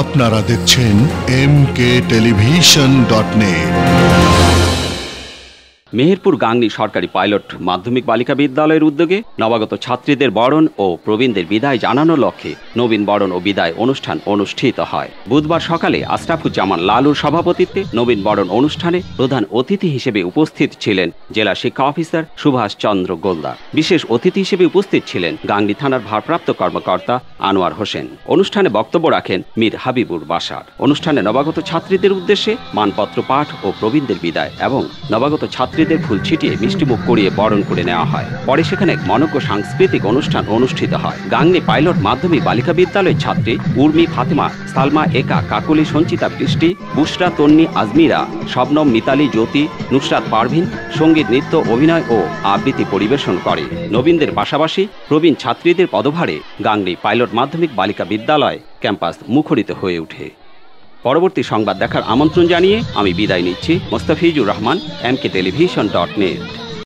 আপনারা দেখছেন mkTelevision.net। মেহেরপুর গাংনী সরকারি পাইলট মাধ্যমিক বালিকা বিদ্যালয়ের উদ্যোগে নবাগত ছাত্রীদের বরণ ও প্রবীণদের বিদায় জানানোর লক্ষ্যে নবীন বরণ ও বিদায় অনুষ্ঠান অনুষ্ঠিত হয়। বুধবার সকালে আশরাফুজ্জামান লালুর সভাপতিত্বে নবীন বরণ অনুষ্ঠানে প্রধান অতিথি হিসেবে উপস্থিত ছিলেন জেলা শিক্ষা অফিসার সুভাষ চন্দ্র গোলদার। বিশেষ অতিথি হিসেবে উপস্থিত ছিলেন গাংনী থানার ভারপ্রাপ্ত কর্মকর্তা আনোয়ার হোসেন। অনুষ্ঠানে বক্তব্য রাখেন মীর হাবিবুর বাশার। অনুষ্ঠানে নবাগত ছাত্রীদের উদ্দেশ্যে মানপত্র পাঠ ও প্রবীণদের বিদায় এবং নবাগত ছাত্রীদের ফুল ছিটিয়ে মিষ্টিমুখ করিয়ে বরণ করে নেওয়া হয়। পরে সেখানে এক মনোজ্ঞ সাংস্কৃতিক অনুষ্ঠান অনুষ্ঠিত হয়। গাংনী পাইলট মাধ্যমিক বালিকা বিদ্যালয়ের ছাত্রী উর্মি, ফাতেমা, সালমা, একা, কাকলি, সঞ্চিতা, বৃষ্টি, বুশরা, তন্নি, আজমিরা, শবনম, মিতালি, জ্যোতি, নুসরাত, পারভিন সঙ্গীত, নৃত্য, অভিনয় ও আবৃত্তি পরিবেশন করে। নবীনদের পাশাপাশি প্রবীণ ছাত্রীদের পদভারে গাংনী পাইলট মাধ্যমিক বালিকা বিদ্যালয় ক্যাম্পাস মুখরিত হয়ে ওঠে। পরবর্তী সংবাদ দেখার আমন্ত্রণ জানিয়ে আমি বিদায় নিচ্ছি। মোস্তাফিজুর রহমান, mkTelevision.net।